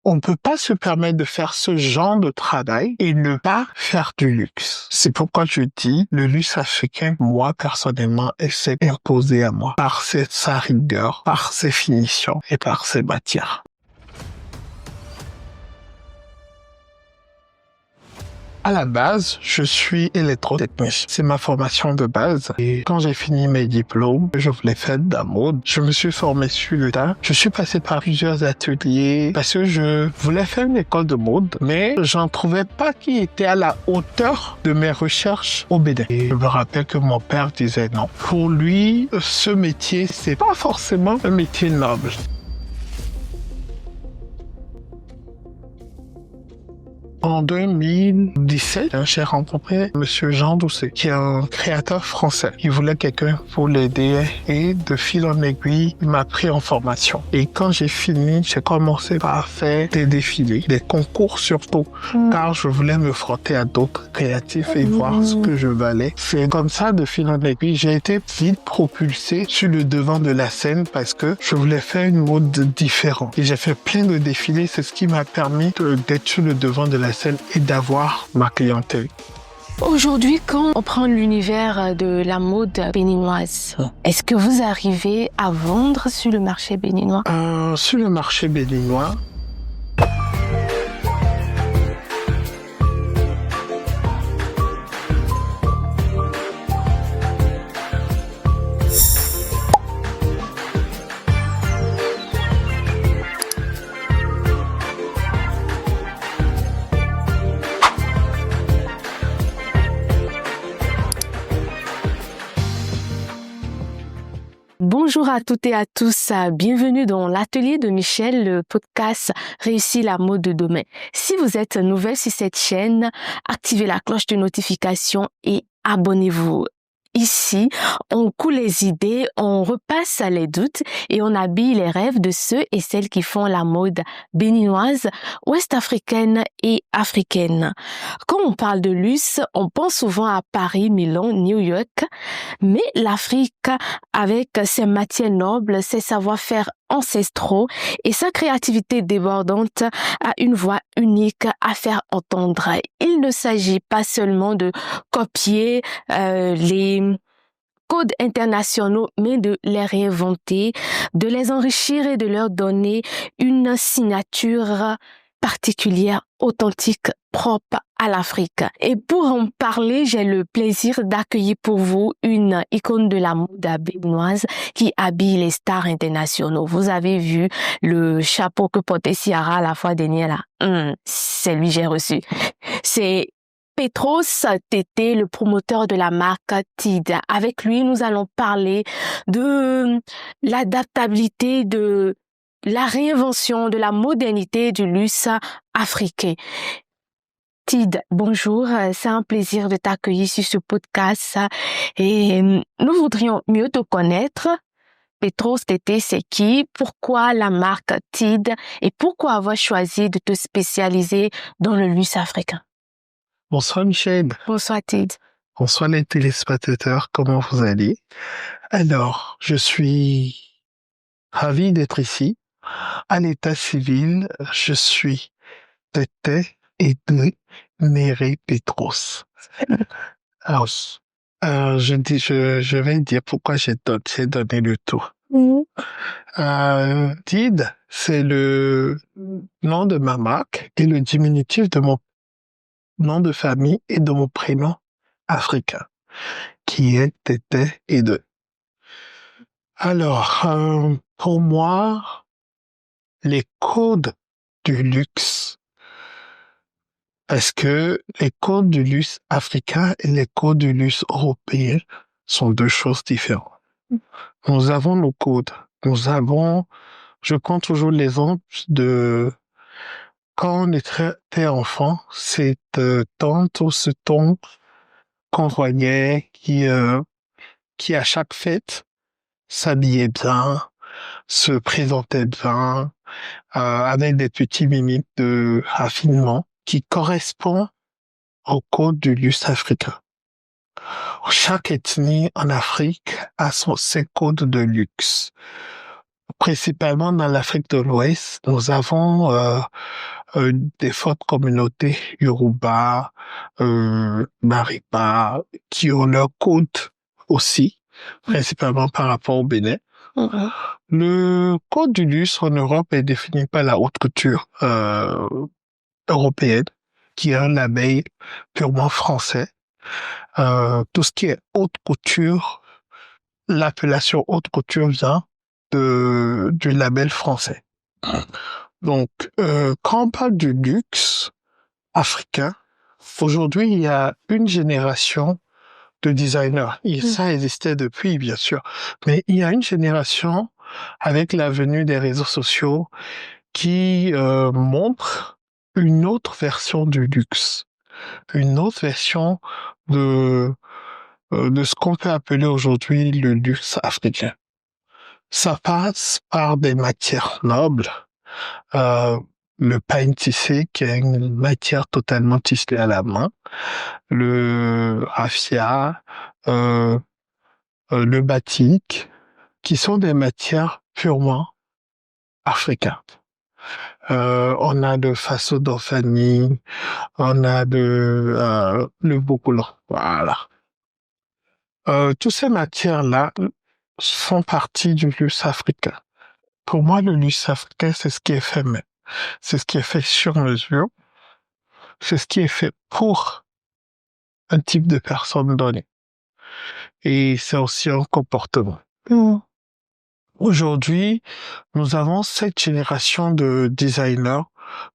On ne peut pas se permettre de faire ce genre de travail et ne pas faire du luxe. C'est pourquoi je dis, le luxe africain, moi, personnellement, s'est imposé à moi par sa rigueur, par ses finitions et par ses matières. À la base, je suis électrotechnicien. C'est ma formation de base. Et quand j'ai fini mes diplômes, je voulais faire de la mode. Je me suis formé sur le tas. Je suis passé par plusieurs ateliers parce que je voulais faire une école de mode, mais j'en trouvais pas qui était à la hauteur de mes recherches au Bénin. Et je me rappelle que mon père disait non. Pour lui, ce métier, c'est pas forcément un métier noble. En 2017, j'ai rencontré Monsieur Jean Doucet, qui est un créateur français. Il voulait quelqu'un pour l'aider et de fil en aiguille, il m'a pris en formation. Et quand j'ai fini, j'ai commencé par faire des défilés, des concours surtout, car je voulais me frotter à d'autres créatifs et voir ce que je valais. C'est comme ça, de fil en aiguille, j'ai été vite propulsé sur le devant de la scène parce que je voulais faire une mode différente. Et j'ai fait plein de défilés, c'est ce qui m'a permis d'être sur le devant de la scène et d'avoir ma clientèle. Aujourd'hui, quand on prend l'univers de la mode béninoise, est-ce que vous arrivez à vendre sur le marché béninois? Sur le marché béninois, Bonjour à toutes et à tous, bienvenue dans l'atelier de Michel, le podcast Réussir la mode de demain. Si vous êtes nouvelle sur cette chaîne, activez la cloche de notification et abonnez-vous. Ici, on coule les idées, on repasse les doutes et on habille les rêves de ceux et celles qui font la mode béninoise, ouest-africaine et africaine. Quand on parle de luxe, on pense souvent à Paris, Milan, New York, mais l'Afrique, avec ses matières nobles, ses savoir-faire ancestraux et sa créativité débordante, a une voix unique à faire entendre. Il ne s'agit pas seulement de copier les codes internationaux, mais de les réinventer, de les enrichir et de leur donner une signature particulière, authentique, propre à l'Afrique. Et pour en parler, j'ai le plaisir d'accueillir pour vous une icône de la mode béninoise qui habille les stars internationaux. Vous avez vu le chapeau que portait Ciara la fois dernière là. C'est lui j'ai reçu. C'est Petros Tété, le promoteur de la marque TID. Avec lui, nous allons parler de l'adaptabilité, de la réinvention, de la modernité du luxe africain. TID, bonjour, c'est un plaisir de t'accueillir sur ce podcast et nous voudrions mieux te connaître. Petros Tété, c'est qui? Pourquoi la marque TID et pourquoi avoir choisi de te spécialiser dans le luxe africain? bonsoir Michel. Bonsoir TID. Bonsoir les téléspectateurs, comment vous allez? Alors, je suis ravi d'être ici. À l'état civil, je suis Tété Edoué Néré Petros. Alors, je vais dire pourquoi j'ai donné le tour. TID, c'est le nom de ma marque et le diminutif de mon nom de famille et de mon prénom africain, qui est Tété Edoué. Alors, pour moi, les codes du luxe, parce que les codes du luxe africain et les codes du luxe européen sont deux choses différentes. Nous avons nos codes. Je compte toujours l'exemple de quand on était enfant, c'est tante ou ce ton qu'on voyait qui à chaque fête s'habillait bien, se présentait bien, avec des petits mimiques de raffinement qui correspondent au code du luxe africain. Chaque ethnie en Afrique a ses codes de luxe. principalement dans l'Afrique de l'Ouest, nous avons des fortes communautés Yoruba, Mariba, qui ont leur code aussi, principalement par rapport au Bénin. Le code du luxe en Europe est défini par la haute couture européenne, qui est un label purement français. Tout ce qui est haute couture, l'appellation haute couture vient du label français. Donc, quand on parle du luxe africain, aujourd'hui, il y a une génération de designers. Et ça existait depuis, bien sûr. Mais il y a une génération, avec la venue des réseaux sociaux, qui montre une autre version du luxe. Une autre version de ce qu'on peut appeler aujourd'hui le luxe africain. Ça passe par des matières nobles, le pain tissé, qui est une matière totalement tissée à la main, le raffia, le batik, qui sont des matières purement africaines. On a de Faso d'Orfani, on a de le Bokolo, voilà. Toutes ces matières-là font partie du luxe africain. Pour moi, le luxe africain, c'est ce qui est fait main. C'est ce qui est fait sur mesure. C'est ce qui est fait pour un type de personne donnée. Et c'est aussi un comportement. Aujourd'hui, nous avons cette génération de designers,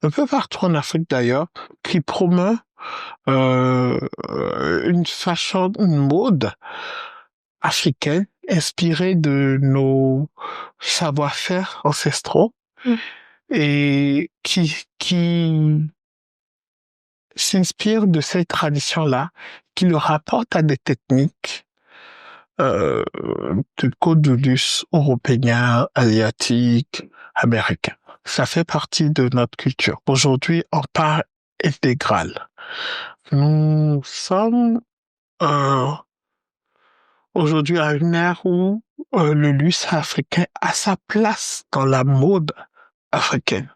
un peu partout en Afrique d'ailleurs, qui promeut une fashion, une mode africaine inspirée de nos savoir-faire ancestraux et qui s'inspire de cette tradition-là, qui le rapporte à des techniques de code de luxe européen, asiatique, américain. Ça fait partie de notre culture. Aujourd'hui, en part intégrale. Nous sommes aujourd'hui à une ère où le luxe africain a sa place dans la mode africaine.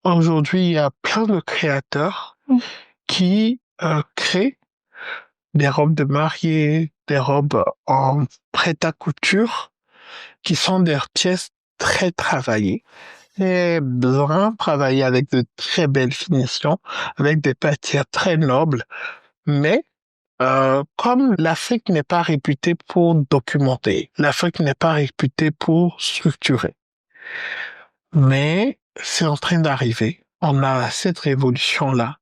Aujourd'hui, il y a plein de créateurs qui créent des robes de mariée, des robes en prêt-à-couture, qui sont des pièces très travaillées, et bien travaillées avec de très belles finitions, avec des matières très nobles. Mais comme l'Afrique n'est pas réputée pour documenter, l'Afrique n'est pas réputée pour structurer, mais c'est en train d'arriver. On a cette révolution-là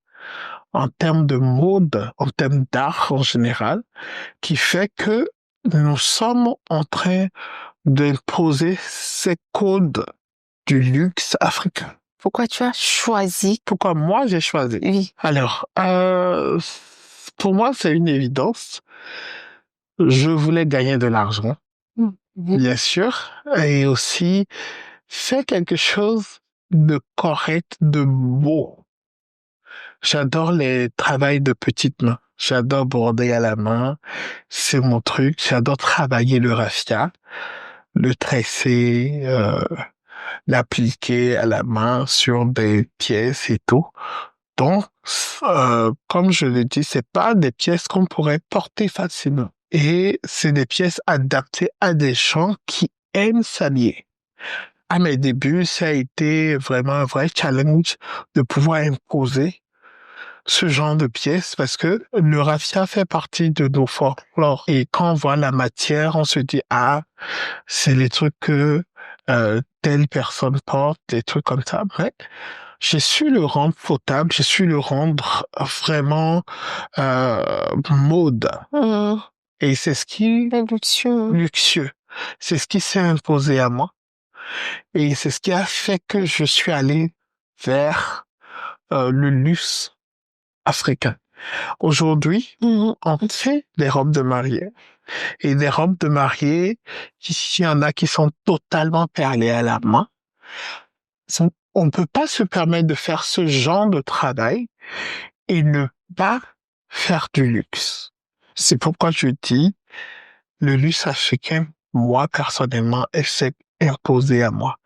en termes de mode, en termes d'art en général, qui fait que nous sommes en train d'imposer ces codes du luxe africain. Pourquoi tu as choisi? Pourquoi moi j'ai choisi? Oui. Alors, pour moi c'est une évidence. Je voulais gagner de l'argent, bien sûr, et aussi faire quelque chose de correct, de beau. J'adore les travails de petites mains. J'adore broder à la main. C'est mon truc. J'adore travailler le raffia, le tresser, l'appliquer à la main sur des pièces et tout. Donc, comme je l'ai dit, c'est pas des pièces qu'on pourrait porter facilement. Et c'est des pièces adaptées à des gens qui aiment s'habiller. À mes débuts, ça a été vraiment un vrai challenge de pouvoir imposer ce genre de pièces parce que le raffia fait partie de nos folklore. Et quand on voit la matière, on se dit, ah, c'est les trucs que telle personne porte, des trucs comme ça. Mais j'ai su le rendre potable, j'ai su le rendre vraiment mode. Et c'est ce qui... luxueux. C'est ce qui s'est imposé à moi. Et c'est ce qui a fait que je suis allé vers le luxe africain. Aujourd'hui, on fait des robes de mariée. Et des robes de mariée, il y en a qui sont totalement perlées à la main. On ne peut pas se permettre de faire ce genre de travail et ne pas faire du luxe. C'est pourquoi je dis, le luxe africain, moi personnellement, c'est imposé à moi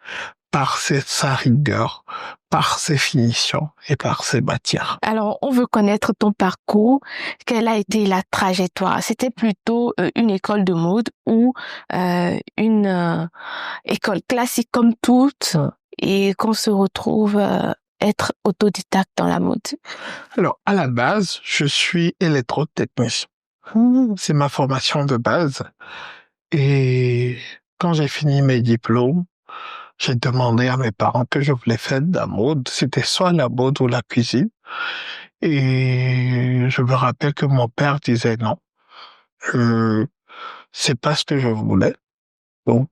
par sa rigueur, par ses finitions et par ses matières. Alors, on veut connaître ton parcours. Quelle a été la trajectoire? C'était plutôt une école de mode ou une école classique comme toutes et qu'on se retrouve être autodidacte dans la mode? Alors, à la base, je suis électrotechnicien. C'est ma formation de base. Et quand j'ai fini mes diplômes, j'ai demandé à mes parents que je voulais faire de la mode. C'était soit la mode ou la cuisine. Et je me rappelle que mon père disait non. C'est pas ce que je voulais. Donc,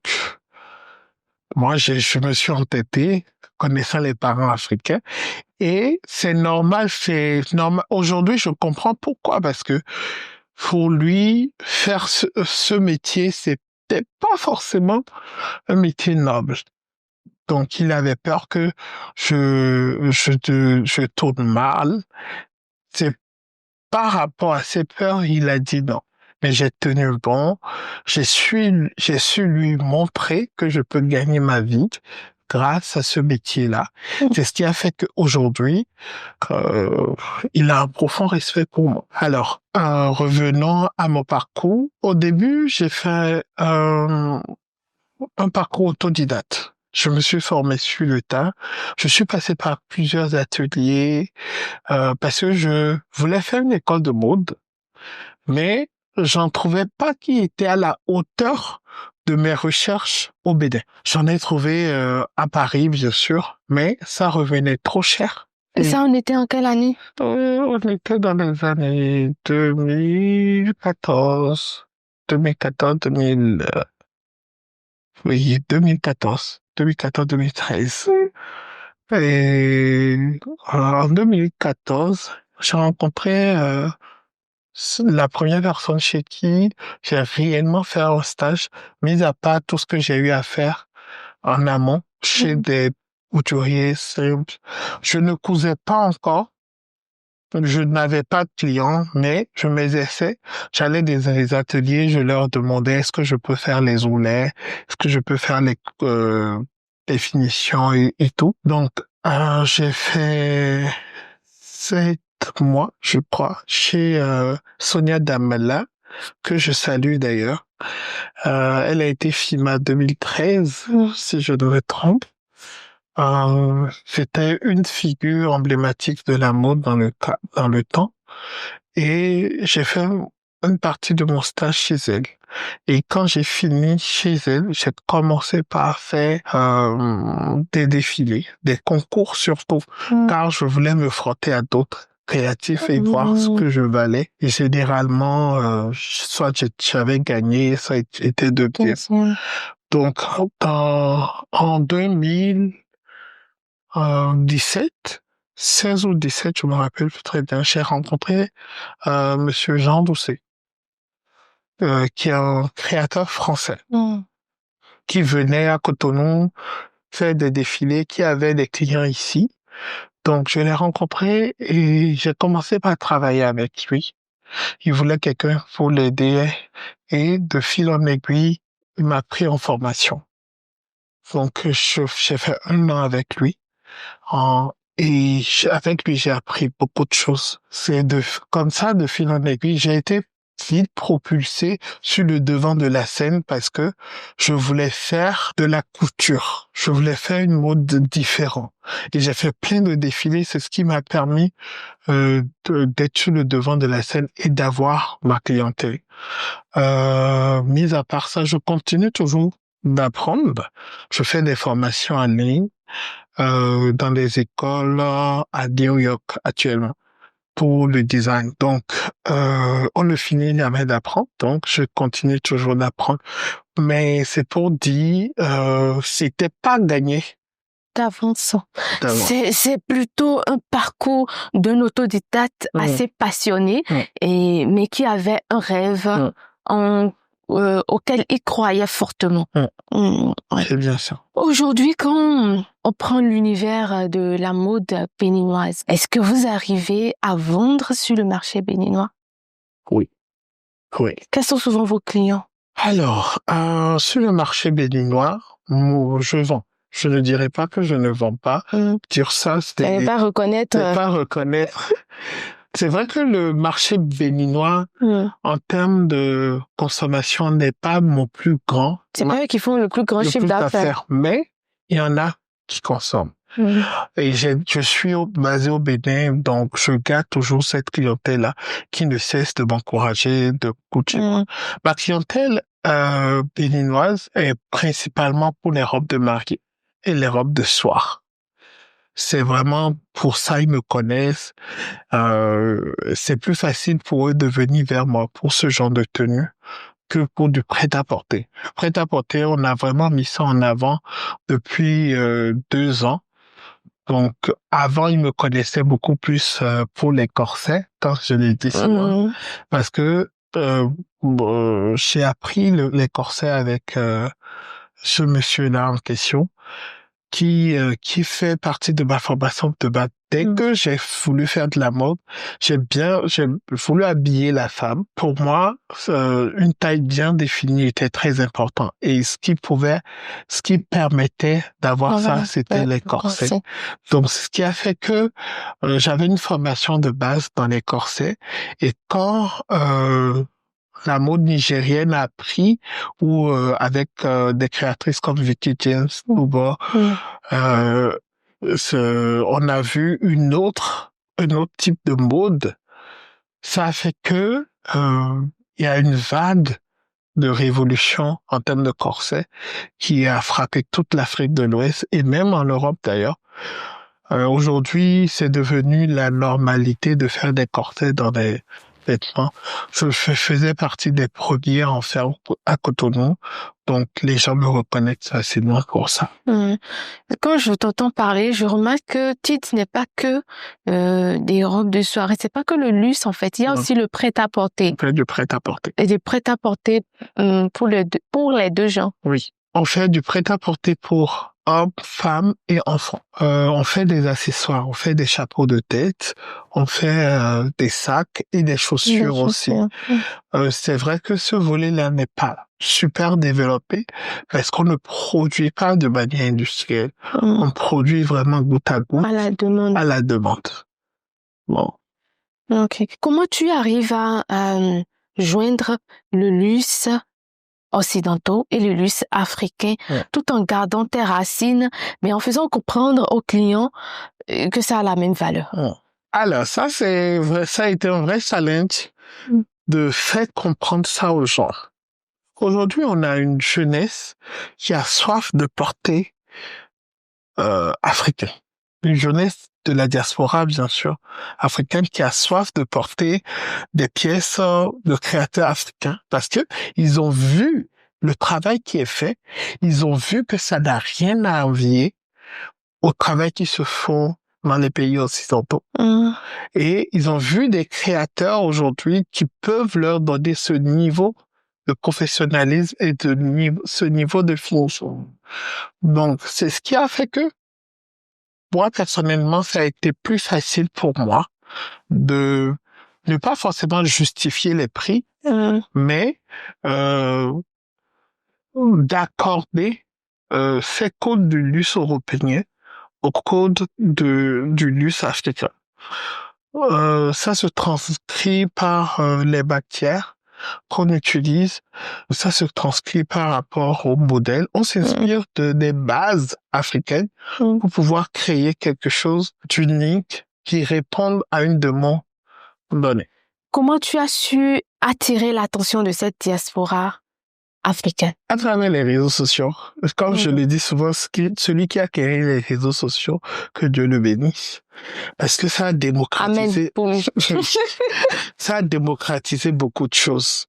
moi, je me suis entêté, connaissant les parents africains. Et c'est normal. Aujourd'hui, je comprends pourquoi. Parce que pour lui, faire ce métier, c'était pas forcément un métier noble. Donc, il avait peur que je tourne mal. C'est par rapport à ses peurs, il a dit non. Mais j'ai tenu le bon. J'ai su lui montrer que je peux gagner ma vie grâce à ce métier-là. C'est ce qui a fait qu'aujourd'hui, il a un profond respect pour moi. Alors, revenons à mon parcours. Au début, j'ai fait un parcours autodidacte. Je me suis formé sur le tas. Je suis passé par plusieurs ateliers parce que je voulais faire une école de mode, mais j'en trouvais pas qui était à la hauteur de mes recherches au Bénin. J'en ai trouvé à Paris, bien sûr, mais ça revenait trop cher. Et ça, on était en quelle année? On était dans les années 2014, 2013. Et en 2014, j'ai rencontré la première personne chez qui j'ai réellement fait un stage, mis à part tout ce que j'ai eu à faire en amont chez des couturiers. Je ne cousais pas encore. Je n'avais pas de clients, mais je m'exerçais. J'allais dans les ateliers, je leur demandais est-ce que je peux faire les oulets, est-ce que je peux faire les finitions et tout. Donc, j'ai fait 7 mois, je crois, chez Sonia Damela, que je salue d'ailleurs. Elle a été FIMA 2013, si je ne me trompe. C'était une figure emblématique de la mode dans le temps. Et j'ai fait une partie de mon stage chez elle. Et quand j'ai fini chez elle, j'ai commencé par faire des défilés, des concours surtout, car je voulais me frotter à d'autres créatifs et voir ce que je valais. Et généralement, soit j'avais gagné, soit j'étais de pièces. Donc, en 2017, 16 ou 17, je me rappelle plus très bien, j'ai rencontré Monsieur Jean Doucet, qui est un créateur français, qui venait à Cotonou faire des défilés, qui avait des clients ici. Donc, je l'ai rencontré et j'ai commencé par travailler avec lui. Il voulait quelqu'un pour l'aider et de fil en aiguille, il m'a pris en formation. Donc, j'ai fait 1 an avec lui. Avec lui, j'ai appris beaucoup de choses. Comme ça, de fil en aiguille, j'ai été vite propulsé sur le devant de la scène parce que je voulais faire de la couture. Je voulais faire une mode différente. Et j'ai fait plein de défilés. C'est ce qui m'a permis d'être sur le devant de la scène et d'avoir ma clientèle. Mis à part ça, je continue toujours d'apprendre. Je fais des formations en ligne dans les écoles à New York actuellement pour le design. Donc, on ne finit jamais d'apprendre, donc je continue toujours d'apprendre. Mais c'est pour dire, c'était pas gagné. D'avance. C'est plutôt un parcours d'un autodidacte assez passionné, mais qui avait un rêve auquel il croyait fortement. Ouais. C'est bien ça. Aujourd'hui, quand on prend l'univers de la mode béninoise, est-ce que vous arrivez à vendre sur le marché béninois? Oui. Quels sont souvent vos clients? Alors, sur le marché béninois, Je vends. Je ne dirais pas que je ne vends pas. Dire ça, c'est pas reconnaître. C'est pas reconnaître. C'est vrai que le marché béninois, en termes de consommation, n'est pas mon plus grand. C'est pas eux qui font le plus grand chiffre d'affaires. Mais il y en a qui consomment. Et je suis basé au Bénin, donc je garde toujours cette clientèle-là qui ne cesse de m'encourager, de coacher. Ma clientèle béninoise est principalement pour les robes de mariée et les robes de soir. C'est vraiment pour ça ils me connaissent. C'est plus facile pour eux de venir vers moi pour ce genre de tenue que pour du prêt-à-porter. Prêt-à-porter, on a vraiment mis ça en avant depuis 2 ans. Donc, avant, ils me connaissaient beaucoup plus pour les corsets, quand je l'ai dit souvent, parce que j'ai appris les corsets avec ce monsieur-là en question, qui fait partie de ma formation de base. Dès que j'ai voulu faire de la mode, j'ai voulu habiller la femme. Pour moi, une taille bien définie était très important. Et ce qui permettait d'avoir ça, c'était les corsets. Donc, ce qui a fait que j'avais une formation de base dans les corsets. Et quand la mode nigérienne a pris, ou avec des créatrices comme Vicky James, on a vu un autre type de mode. Ça a fait que il y a une vague de révolution en termes de corsets qui a frappé toute l'Afrique de l'Ouest et même en Europe d'ailleurs. Aujourd'hui, c'est devenu la normalité de faire des corsets dans des vêtements. Je faisais partie des premiers à en faire à Cotonou, donc les gens me reconnaissent facilement pour ça. Quand je t'entends parler, je remarque que Tite n'est pas que des robes de soirée, c'est pas que le luxe en fait. Il y a aussi le prêt-à-porter. On fait du prêt-à-porter. Et du prêt-à-porter pour les deux genres. Oui, on fait du prêt-à-porter pour hommes, femmes et enfants. On fait des accessoires, on fait des chapeaux de tête, on fait des sacs et des chaussures aussi. C'est vrai que ce volet-là n'est pas super développé parce qu'on ne produit pas de manière industrielle. On produit vraiment goutte à goutte. À la demande. À la demande. Bon. Ok. Comment tu arrives à joindre le luxe occidentaux et le luxe africain, tout en gardant tes racines, mais en faisant comprendre aux clients que ça a la même valeur? Alors, ça a été un vrai challenge de faire comprendre ça aux gens. Aujourd'hui, on a une jeunesse qui a soif de porter africain. Une jeunesse de la diaspora, bien sûr, africaine, qui a soif de porter des pièces de créateurs africains parce que ils ont vu le travail qui est fait, ils ont vu que ça n'a rien à envier au travail qui se font dans les pays occidentaux. Et ils ont vu des créateurs aujourd'hui qui peuvent leur donner ce niveau de professionnalisme et ce niveau de finition. Donc, c'est ce qui a fait que moi, personnellement, ça a été plus facile pour moi de ne pas forcément justifier les prix, mais d'accorder ces codes du luxe européen au code du luxe africain. Ça se transcrit par les matières qu'on utilise, ça se transcrit par rapport au modèle. On s'inspire des bases africaines pour pouvoir créer quelque chose d'unique qui réponde à une demande donnée. Comment tu as su attirer l'attention de cette diaspora africaine? À travers les réseaux sociaux. Comme je le dis souvent, celui qui a créé les réseaux sociaux, que Dieu le bénisse. Parce que ça a démocratisé, ça a démocratisé beaucoup de choses.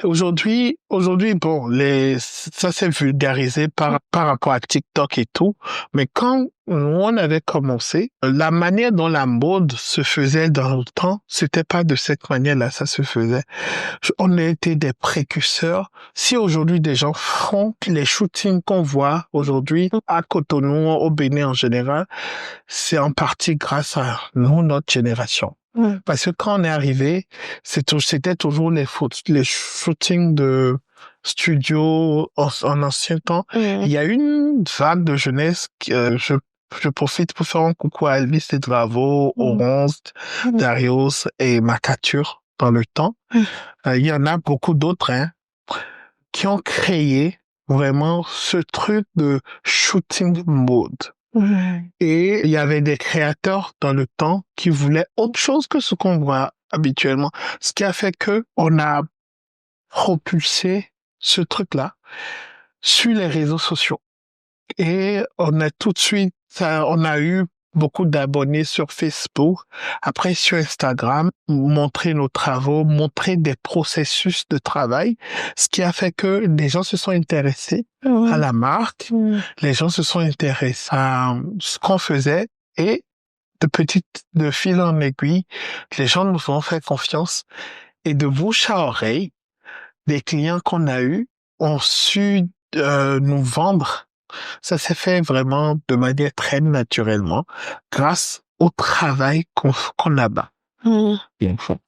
Aujourd'hui, bon, ça s'est vulgarisé par rapport à TikTok et tout. Mais quand on avait commencé, la manière dont la mode se faisait dans le temps, c'était pas de cette manière-là, ça se faisait. On a été des précurseurs. Si aujourd'hui des gens font les shootings qu'on voit aujourd'hui à Cotonou, au Bénin en général, c'est en partie grâce à nous, notre génération. Parce que quand on est arrivé, c'était toujours les shootings de studio en ancien temps. Il y a une vague de jeunesse je profite pour faire un coucou à Elvis et Dravo, Oronce, Darius et Macature dans le temps. Il y en a beaucoup d'autres, hein, qui ont créé vraiment ce truc de shooting mode. Et il y avait des créateurs dans le temps qui voulaient autre chose que ce qu'on voit habituellement. Ce qui a fait que on a propulsé ce truc-là sur les réseaux sociaux. Et on a tout de suite, on a eu beaucoup d'abonnés sur Facebook, après sur Instagram, montrer nos travaux, montrer des processus de travail, ce qui a fait que les gens se sont intéressés à la marque, les gens se sont intéressés à ce qu'on faisait et de fil en aiguille, les gens nous ont fait confiance et de bouche à oreille, des clients qu'on a eus ont su nous vendre. Ça s'est fait vraiment de manière très naturellement grâce au travail qu'on abat.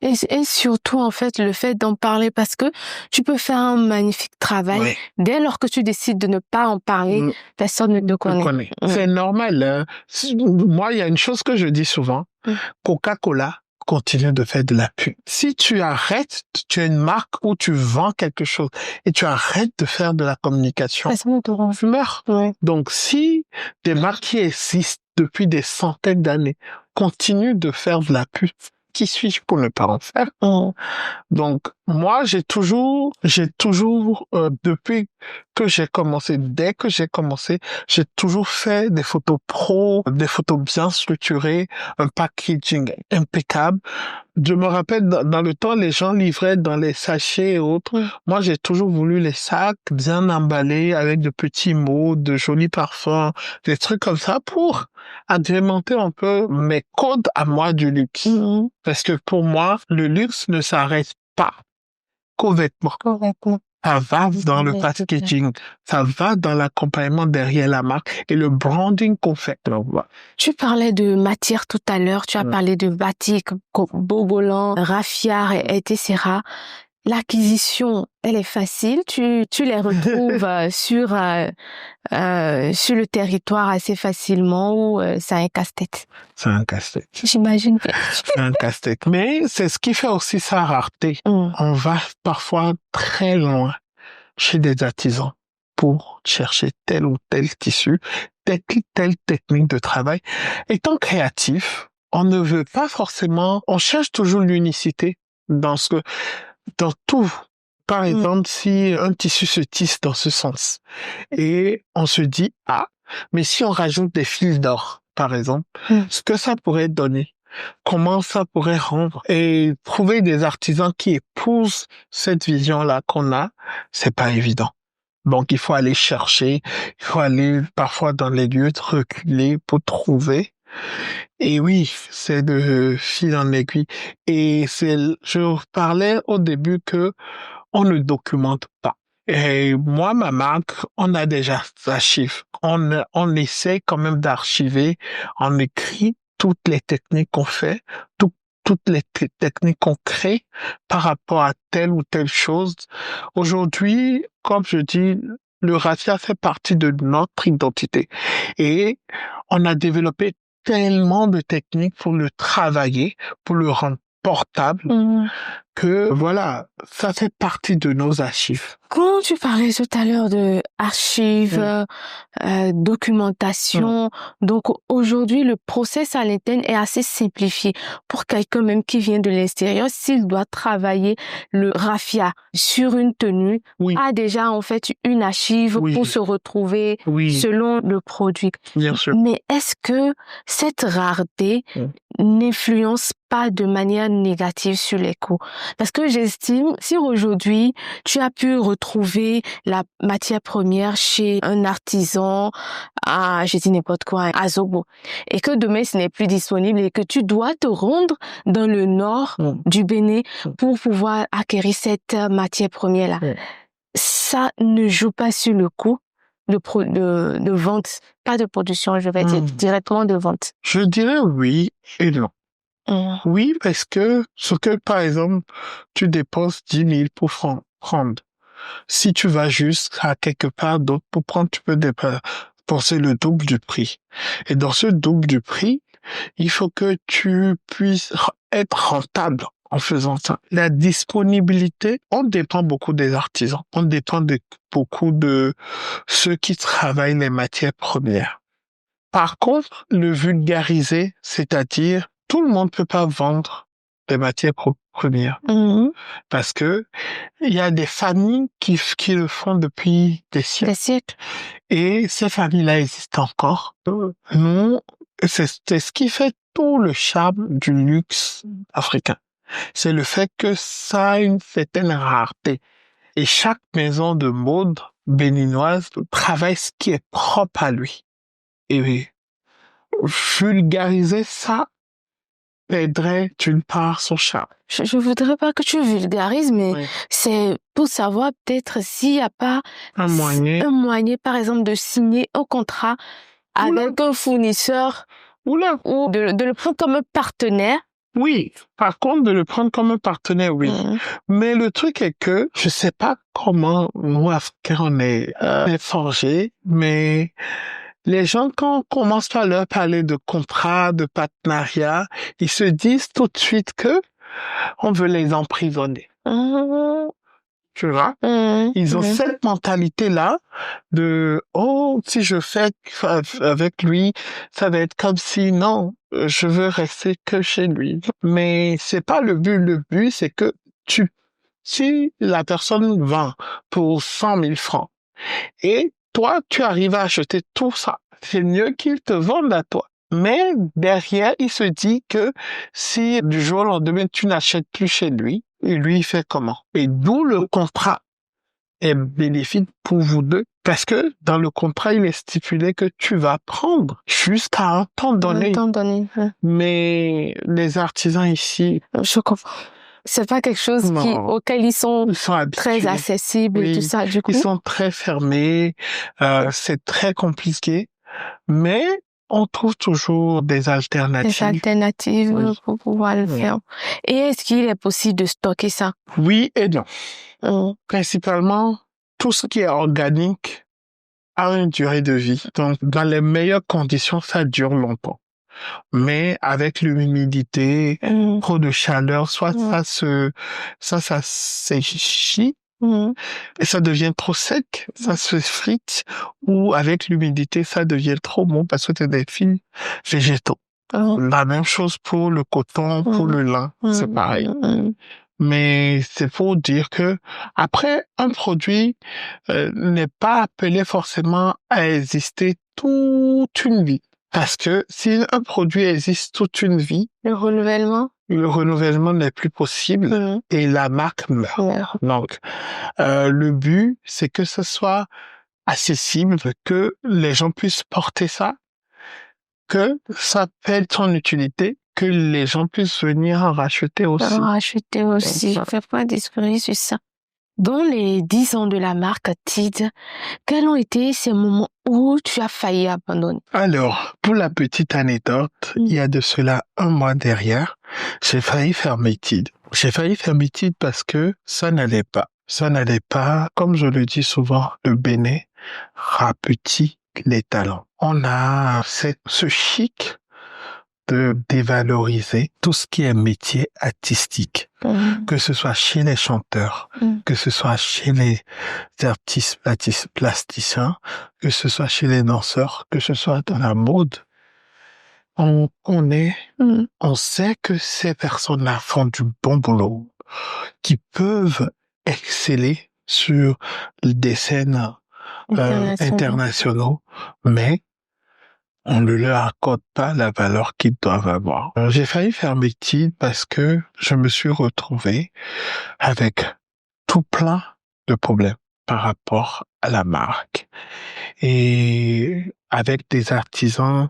Et surtout, en fait, le fait d'en parler parce que tu peux faire un magnifique travail. Oui. Dès lors que tu décides de ne pas en parler, personne ne te connaît. C'est normal. Hein. Moi, il y a une chose que je dis souvent. Coca-Cola continue de faire de la pub. Si tu arrêtes, tu as une marque où tu vends quelque chose et tu arrêtes de faire de la communication, tu meurs. Donc, si des marques qui existent depuis des centaines d'années continuent de faire de la pub, qui suis-je pour ne pas en faire? Donc, moi, j'ai toujours, depuis que dès que j'ai commencé, j'ai toujours fait des photos pro, des photos bien structurées, un packaging impeccable. Je me rappelle, dans le temps, les gens livraient dans les sachets et autres. Moi, j'ai toujours voulu les sacs bien emballés avec de petits mots, de jolis parfums, des trucs comme ça pour agrémenter un peu mes codes à moi du luxe. Parce que pour moi, le luxe ne s'arrête pas qu'aux vêtements. Ça va dans le packaging, ça va dans l'accompagnement derrière la marque et le branding qu'on fait. Tu parlais de matière tout à l'heure, tu as parlé de batik, Bogolan, raffia, etc. L'acquisition, elle est facile, tu les retrouves sur le territoire assez facilement ou c'est un casse-tête? C'est un casse-tête. J'imagine. C'est un casse-tête. Mais c'est ce qui fait aussi sa rareté. On va parfois très loin chez des artisans pour chercher tel ou tel tissu, telle technique de travail. Étant créatif, on ne veut pas forcément, on cherche toujours l'unicité dans tout. Par exemple, si un tissu se tisse dans ce sens et on se dit, mais si on rajoute des fils d'or, par exemple, ce que ça pourrait donner, comment ça pourrait rendre, et trouver des artisans qui épousent cette vision-là qu'on a, c'est pas évident. Donc, il faut aller chercher, il faut aller parfois dans les lieux reculés pour trouver. Et oui, c'est de fil en aiguille. Et je parlais au début que on ne documente pas. Et moi, ma marque, on a déjà des archives. On essaie quand même d'archiver. On écrit toutes les techniques qu'on fait, toutes les techniques qu'on crée par rapport à telle ou telle chose. Aujourd'hui, comme je dis, le raffia fait partie de notre identité. Et on a développé tellement de techniques pour le travailler, pour le rendre portable, que voilà, ça fait partie de nos archives. Quand tu parlais tout à l'heure de archives, documentation, donc aujourd'hui le process à l'interne est assez simplifié pour quelqu'un même qui vient de l'extérieur. S'il doit travailler le raffia sur une tenue, a déjà en fait une archive pour se retrouver selon le produit. Bien sûr. Mais est-ce que cette rareté n'influence pas de manière négative sur les coûts? Parce que j'estime, si aujourd'hui tu as pu retrouver la matière première chez un artisan je dis n'importe quoi, à Zobo, et que demain ce n'est plus disponible et que tu dois te rendre dans le nord du Bénin pour pouvoir acquérir cette matière première-là, ça ne joue pas sur le coût de vente, pas de production, je vais dire directement de vente. Je dirais oui et non. Oui, parce que par exemple, tu déposes 10 000 pour prendre. Si tu vas juste à quelque part d'autre pour prendre, tu peux dépenser le double du prix. Et dans ce double du prix, il faut que tu puisses être rentable en faisant ça. La disponibilité, on dépend beaucoup des artisans. On dépend beaucoup de ceux qui travaillent les matières premières. Par contre, le vulgariser, c'est-à-dire tout le monde peut pas vendre des matières premières Mhm. parce que il y a des familles qui le font depuis des Des siècles siècles. et ces familles-là existent encore. Nous, c'est ce qui fait tout le charme du luxe africain. C'est le fait que ça a une certaine rareté. Et chaque maison de mode béninoise travaille ce qui est propre à lui. Et vulgariser ça aiderait d'une part son charme. Je voudrais pas que tu vulgarises, mais Oui. c'est pour savoir peut-être s'il y a pas Un moyen. par exemple, de signer un contrat Oula. avec un fournisseur Oula. ou de le prendre comme un partenaire. Oui. Par contre, de le prendre comme un partenaire, oui. Mhm. Mais le truc est que je sais pas comment nous, Africains, on est forgés, mais les gens, quand on commence par leur parler de contrat, de partenariat, ils se disent tout de suite que on veut les emprisonner. Mhm. Tu vois? Mhm. Ils ont Mhm. cette mentalité-là de oh, si je fais avec lui, ça va être comme si non, je veux rester que chez lui. Mais c'est pas le but. Le but, c'est que si la personne vend pour 100 000 francs et toi, tu arrives à acheter tout ça, c'est mieux qu'il te vende à toi. Mais derrière, il se dit que si du jour au lendemain, tu n'achètes plus chez lui, et lui, il fait comment? Et d'où le contrat est bénéfique pour vous deux. Parce que dans le contrat, il est stipulé que tu vas prendre jusqu'à un temps donné. Un temps donné. Mhm. Mais les artisans ici, Je comprends. C'est pas quelque chose non, auquel ils sont ils sont très habitués. accessibles et tout Oui, ça. Du coup, ils sont très fermés, c'est très compliqué, mais on trouve toujours des des alternatives. alternatives Oui. pour pouvoir le Oui. faire. Et est-ce qu'il est possible de stocker ça? Oui et non. Mhm. Principalement, tout ce qui est organique a une durée de vie. Donc, dans les meilleures conditions, ça dure longtemps. Mais avec l'humidité, Mhm. trop de chaleur, soit Mhm. ça s'échie Mhm. et ça devient trop sec, ça se frite, ou avec l'humidité, ça devient trop mou parce que c'est des fils végétaux. Mhm. La même chose pour le coton, pour Mhm. le lin, c'est Mhm. pareil. Mhm. Mais c'est pour dire que après, un produit n'est pas appelé forcément à exister toute une vie. Parce que si un produit existe toute une vie, Le renouvellement? le renouvellement n'est plus possible Mhm. et la marque meurt. Ouais. Donc, le but, c'est que ce soit accessible, que les gens puissent porter ça, que ça pèle son utilité, que les gens puissent venir en racheter aussi. Racheter aussi. Ça. Fais pas discuter sur ça. Dans les 10 ans de la marque Tid, quels ont été ces moments où tu as failli abandonner? Alors, pour la petite anecdote, il y a de cela un mois derrière, j'ai failli fermer Tid. J'ai failli fermer Tid parce que ça n'allait pas. Ça n'allait pas, comme je le dis souvent, le Bénin rapetit les talents. On a ce chic de dévaloriser tout ce qui est métier artistique, que ce soit chez les chanteurs, que ce soit chez les artistes plasticiens, que ce soit chez les danseurs, que ce soit dans la mode. On sait que ces personnes-là font du bon boulot, qui peuvent exceller sur des scènes internationaux, mais on ne leur accorde pas la valeur qu'ils doivent avoir. J'ai failli faire mes titres parce que je me suis retrouvé avec tout plein de problèmes par rapport à la marque et avec des artisans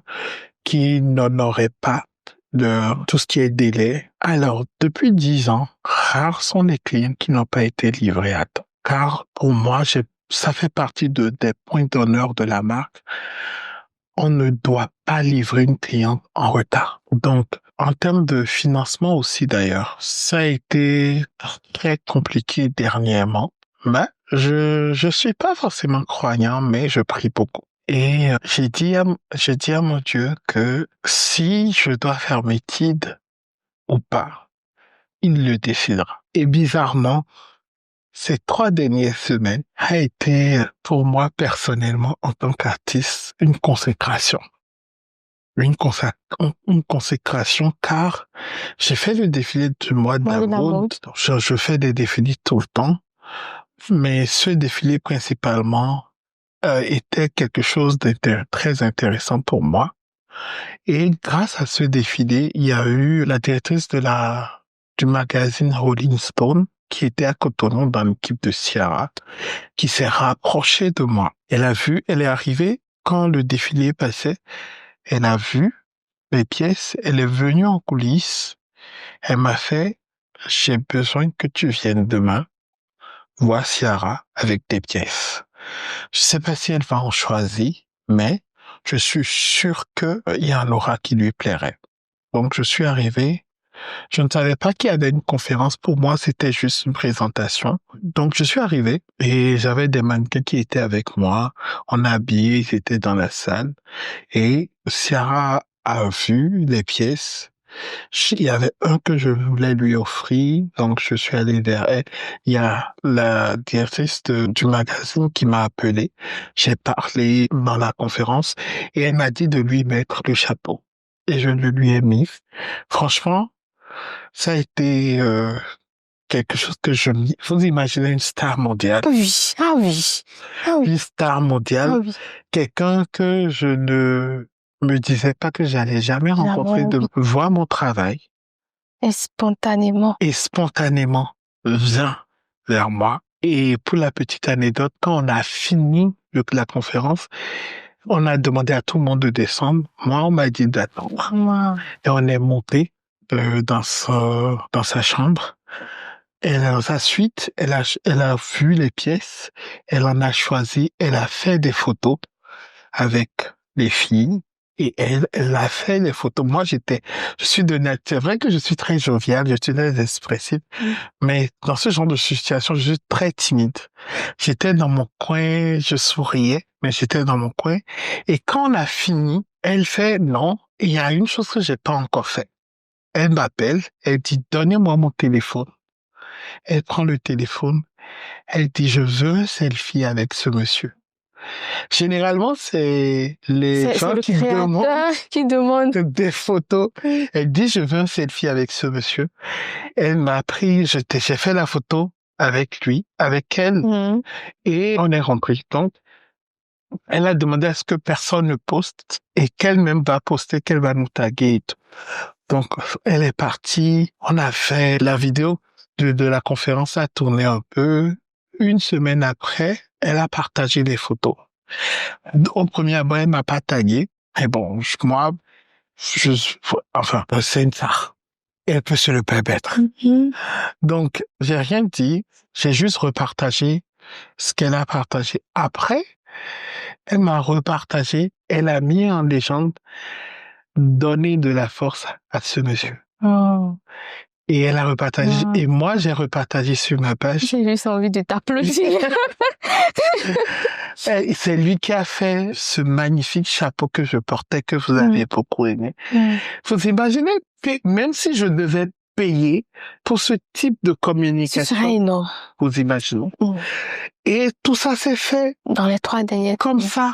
qui n'honoraient pas de tout ce qui est délai. Alors, depuis 10 ans, rares sont les clients qui n'ont pas été livrés à temps. Car pour moi, ça fait partie des points d'honneur de la marque. On ne doit pas livrer une cliente en retard. Donc, en termes de financement aussi d'ailleurs, ça a été très compliqué dernièrement. Je suis pas forcément croyant, mais je prie beaucoup. Et j'ai dit à mon Dieu que si je dois faire mes tides ou pas, il le décidera. Et bizarrement, ces 3 dernières semaines a été pour moi personnellement en tant qu'artiste une consécration. Une consécration car j'ai fait le défilé du mois d'avril. Je fais des défilés tout le temps, mais ce défilé principalement était quelque chose de très intéressant pour moi. Et grâce à ce défilé, il y a eu la directrice du magazine Rolling Stone qui était à Cotonou dans l'équipe de Ciara, qui s'est rapprochée de moi. Elle est arrivée quand le défilé passait, elle a vu les pièces, elle est venue en coulisses, elle m'a fait, j'ai besoin que tu viennes demain voir Ciara avec tes pièces. Je sais pas si elle va en choisir, mais je suis sûr que il y a un aura qui lui plairait. Donc, je suis arrivé. Je ne savais pas qu'il y avait une conférence. Pour moi, c'était juste une présentation. Donc, je suis arrivé et j'avais des mannequins qui étaient avec moi. On a habillé, ils étaient dans la salle. Et Ciara a vu les pièces. Il y avait un que je voulais lui offrir, donc je suis allé vers elle. Il y a la directrice du magazine qui m'a appelé. J'ai parlé dans la conférence et elle m'a dit de lui mettre le chapeau. Et je le lui ai mis. Franchement, ça a été quelque chose que vous imaginez une star mondiale. Oui, ah oui, ah oui. Une star mondiale. Ah oui. Quelqu'un que je ne me disais pas que j'allais jamais rencontrer, de voir mon travail. Et spontanément vient vers moi. Et pour la petite anecdote, quand on a fini la conférence, on a demandé à tout le monde de descendre. Moi, on m'a dit d'attendre. Wow. Et on est monté dans sa chambre. Et ensuite, elle a vu les pièces, elle en a choisi, elle a fait des photos avec les filles. Et elle a fait les photos. Moi, c'est vrai que je suis très jovial, je suis très expressif, mais dans ce genre de situation, je suis très timide. J'étais dans mon coin, je souriais, mais j'étais dans mon coin. Et quand on a fini, elle fait non, il y a une chose que j'ai pas encore fait. Elle m'appelle, elle dit, donnez-moi mon téléphone. Elle prend le téléphone, elle dit, je veux un selfie avec ce monsieur. Généralement, c'est les gens qui demandent des photos. Elle dit, je veux un selfie avec ce monsieur. Elle m'a pris, j'ai fait la photo avec lui, avec elle, et on est rentré. Donc, elle a demandé à ce que personne ne poste et qu'elle-même va poster, qu'elle va nous taguer et tout. Donc, elle est partie. On a fait la vidéo de la conférence, a tourné un peu. Une semaine après, elle a partagé les photos. Au premier abord, elle m'a pas tagué. Et bon, moi, c'est une star. Elle peut se le permettre. Donc, j'ai rien dit. J'ai juste repartagé ce qu'elle a partagé. Après, elle m'a repartagé. Elle a mis en légende donner de la force à ce monsieur. Oh. Et elle a repartagé. Et moi, j'ai repartagé sur ma page. J'ai juste envie de t'applaudir. C'est lui qui a fait ce magnifique chapeau que je portais, que vous avez beaucoup aimé. Vous imaginez, même si je devais payer pour ce type de communication. Ce serait énorme. Vous imaginez. Et tout ça s'est fait. Dans les 3 dernières. Comme ça.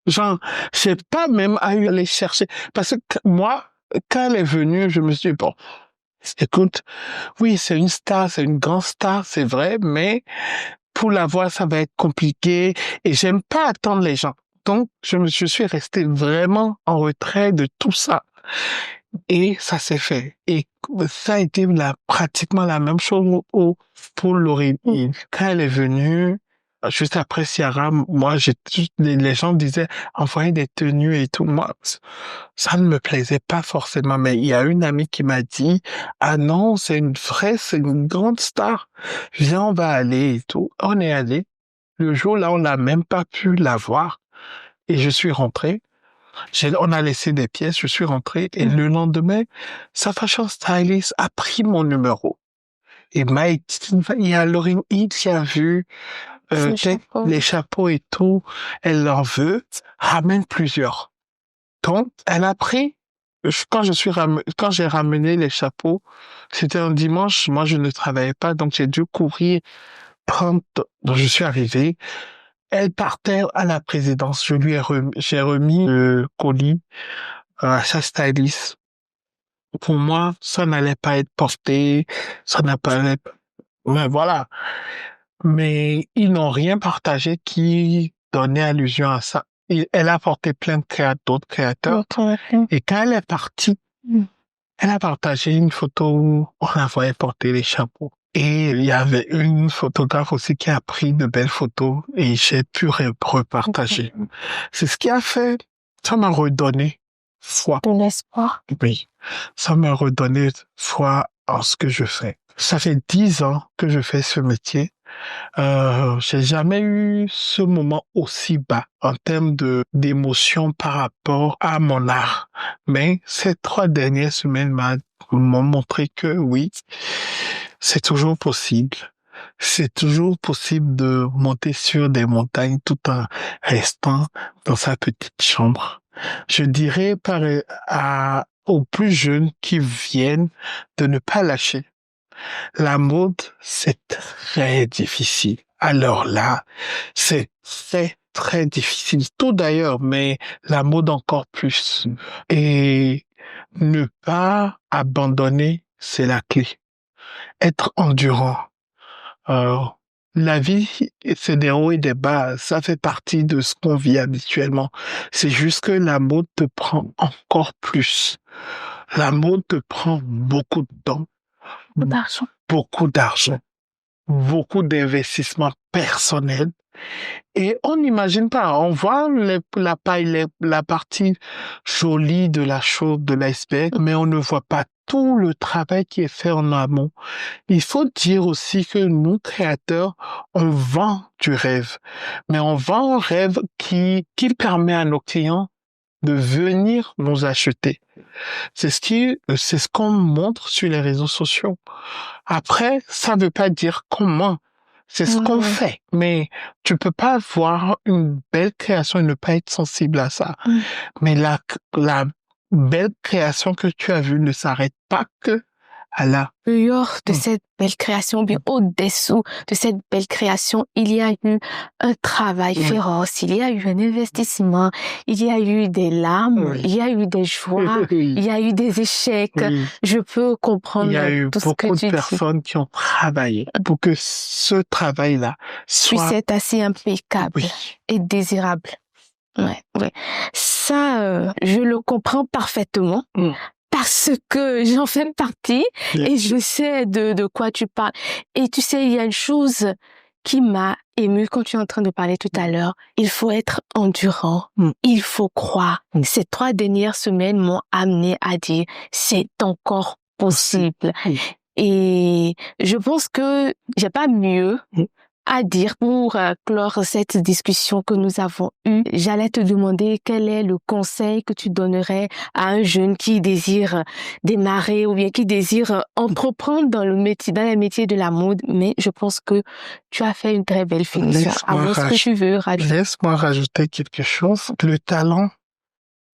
Genre, j'ai pas même à aller chercher. Parce que moi, quand elle est venue, je me suis dit, bon, écoute, oui, c'est une star, c'est une grande star, c'est vrai, mais pour la voir, ça va être compliqué et j'aime pas attendre les gens. Donc, je suis resté vraiment en retrait de tout ça. Et ça s'est fait. Et ça a été pratiquement la même chose pour Laurie. Quand elle est venue, juste après Ciara, moi, les gens disaient, envoyer des tenues et tout. Moi, ça ne me plaisait pas forcément, mais il y a une amie qui m'a dit, ah non, c'est une grande star. Viens, on va aller et tout. On est allé. Le jour là, on n'a même pas pu la voir. Et je suis rentré. On a laissé des pièces, je suis rentré. Et le lendemain, sa fashion stylist a pris mon numéro. Et il y a Lauryn Hill qui a vu les chapeaux et tout. Elle leur veut, ramène plusieurs. Donc, elle a pris, quand j'ai ramené les chapeaux, c'était un dimanche, moi je ne travaillais pas, donc j'ai dû courir, donc je suis arrivé. Elle partait à la présidence. J'ai remis le colis à sa styliste. Pour moi, ça n'allait pas être porté, ça n'a pas être, mais voilà. Mais ils n'ont rien partagé qui donnait allusion à ça. Elle a porté plein de d'autres créateurs. Et quand elle est partie, elle a partagé une photo où on la voyait porter les chapeaux. Et il y avait une photographe aussi qui a pris de belles photos et j'ai pu repartager. C'est ce qui a fait, ça m'a redonné foi. De l'espoir. Oui, ça m'a redonné foi en ce que je fais. Ça fait 10 ans que je fais ce métier. J'ai jamais eu ce moment aussi bas en termes d'émotion par rapport à mon art. Mais ces 3 dernières semaines m'ont montré que oui, c'est toujours possible. C'est toujours possible de monter sur des montagnes tout en restant dans sa petite chambre. Je dirais aux plus jeunes qui viennent de ne pas lâcher. La mode, c'est très difficile. Alors là, c'est très, très difficile. Tout d'ailleurs, mais la mode encore plus. Et ne pas abandonner, c'est la clé. Être endurant. La vie, c'est des hauts et des bas. Ça fait partie de ce qu'on vit habituellement. C'est juste que la mode te prend encore plus. La mode te prend beaucoup de temps. Beaucoup d'argent, beaucoup d'investissements personnels. Et on n'imagine pas, on voit la partie jolie de la chose, de l'iceberg, mais on ne voit pas tout le travail qui est fait en amont. Il faut dire aussi que nous, créateurs, on vend du rêve, mais on vend un rêve qui permet à nos clients de venir nous acheter. C'est ce qu'on montre sur les réseaux sociaux. Après, ça ne veut pas dire comment. C'est ce qu'on fait. Mais tu peux pas voir une belle création et ne pas être sensible à ça. Mais la belle création que tu as vue ne s'arrête pas que à la... Dehors de cette belle création, bien au-dessous de cette belle création, il y a eu un travail féroce, il y a eu un investissement, il y a eu des larmes, il y a eu des joies, il y a eu des échecs. Je peux comprendre tout ce que tu dis. Il y a eu beaucoup de personnes qui ont travaillé pour que ce travail-là soit... puisse être assez impeccable et désirable. Ouais. Ça, je le comprends parfaitement. Parce que j'en fais partie et je sais de quoi tu parles. Et tu sais, il y a une chose qui m'a émue quand tu es en train de parler tout à l'heure. Il faut être endurant. Il faut croire. Ces 3 dernières semaines m'ont amené à dire c'est encore possible. Et je pense que j'ai pas mieux à dire pour clore cette discussion que nous avons eue. J'allais te demander quel est le conseil que tu donnerais à un jeune qui désire démarrer ou bien qui désire entreprendre dans les métiers de la mode, mais je pense que tu as fait une très belle finition. Ce que tu veux rajouter. Laisse-moi rajouter quelque chose. Le talent,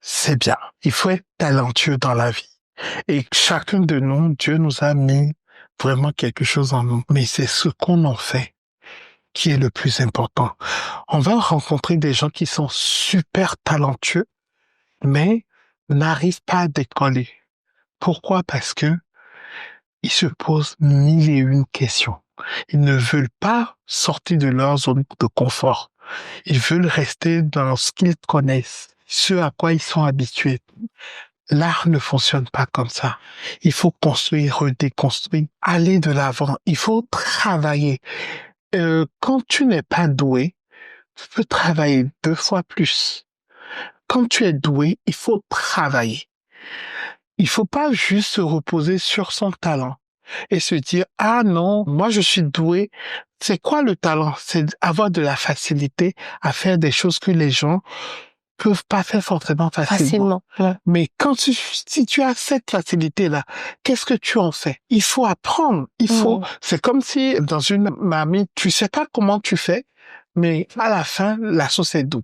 c'est bien. Il faut être talentueux dans la vie. Et chacun de nous, Dieu nous a mis vraiment quelque chose en nous. Mais c'est ce qu'on en fait qui est le plus important. On va rencontrer des gens qui sont super talentueux, mais n'arrivent pas à décoller. Pourquoi? Parce que ils se posent 1001 questions. Ils ne veulent pas sortir de leur zone de confort. Ils veulent rester dans ce qu'ils connaissent, ce à quoi ils sont habitués. L'art ne fonctionne pas comme ça. Il faut construire, redéconstruire, aller de l'avant. Il faut travailler. Quand tu n'es pas doué, tu peux travailler 2 fois plus. Quand tu es doué, il faut travailler. Il faut pas juste se reposer sur son talent et se dire « Ah non, moi je suis doué ». C'est quoi le talent? C'est avoir de la facilité à faire des choses que les gens peuvent pas faire forcément facilement. Ouais. Mais si tu as cette facilité-là, qu'est-ce que tu en fais? Il faut apprendre. C'est comme si dans une marmite, tu sais pas comment tu fais, mais à la fin, la sauce est douce.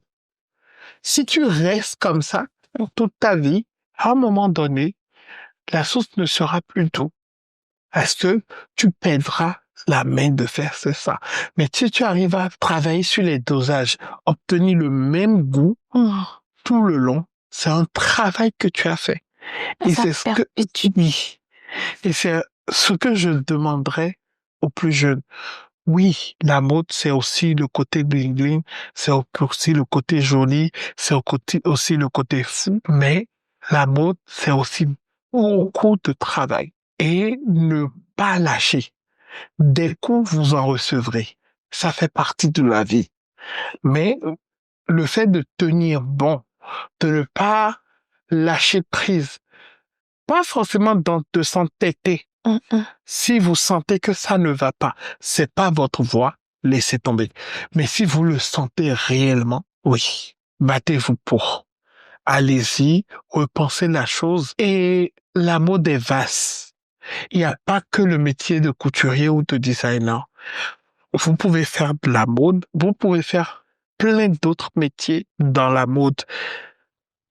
Si tu restes comme ça toute ta vie, à un moment donné, la sauce ne sera plus douce. Est-ce que tu perdras la main de faire ça? Mais si tu arrives à travailler sur les dosages, obtenir le même goût tout le long, c'est un travail que tu as fait. Et c'est ce que je demanderais aux plus jeunes. Oui, la mode, c'est aussi le côté bling bling, c'est aussi le côté joli, c'est aussi le côté fou, mais la mode, c'est aussi beaucoup de travail. Et ne pas lâcher. Des coups, vous en recevrez. Ça fait partie de la vie. Mais le fait de tenir bon, de ne pas lâcher prise, pas forcément de s'entêter. Si vous sentez que ça ne va pas, c'est pas votre voie, laissez tomber. Mais si vous le sentez réellement, oui, battez-vous pour. Allez-y, repensez la chose. Et la mode est vaste. Il n'y a pas que le métier de couturier ou de designer. Vous pouvez faire de la mode, vous pouvez faire plein d'autres métiers dans la mode.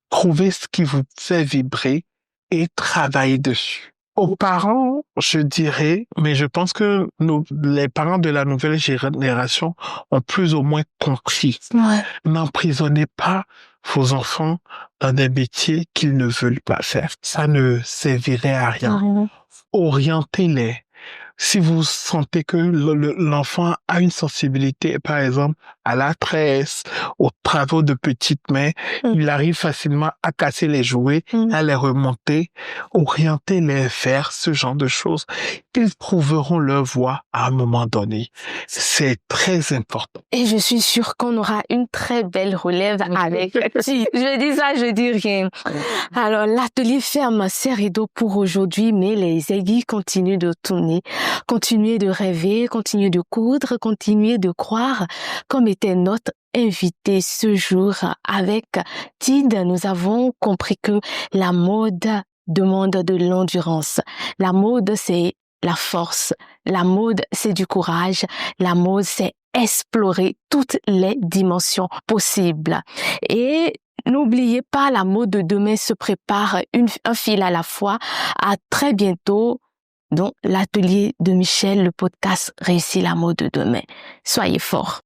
Trouvez ce qui vous fait vibrer et travaillez dessus. Aux parents, je dirais, mais je pense que les parents de la nouvelle génération ont plus ou moins compris. Ouais. N'emprisonnez pas vos enfants dans des métiers qu'ils ne veulent pas faire. Ça ne servirait à rien. Orientez-les. Si vous sentez que l'enfant a une sensibilité, par exemple, à la tresse, aux travaux de petites mains, il arrive facilement à casser les jouets, à les remonter, orientez-les vers ce genre de choses. Ils trouveront leur voie à un moment donné. C'est très important. Et je suis sûre qu'on aura une très belle relève avec Ti. Je dis ça, je dis rien. Alors, l'atelier ferme ses rideaux pour aujourd'hui, mais les aiguilles continuent de tourner. Continuez de rêver, continuez de coudre, continuez de croire, comme était notre invité ce jour avec Tid. Nous avons compris que la mode demande de l'endurance. La mode, c'est la force. La mode, c'est du courage. La mode, c'est explorer toutes les dimensions possibles. Et n'oubliez pas, la mode de demain se prépare un fil à la fois. À très bientôt dans l'atelier de Michel, le podcast Réussir la mode de demain. Soyez forts.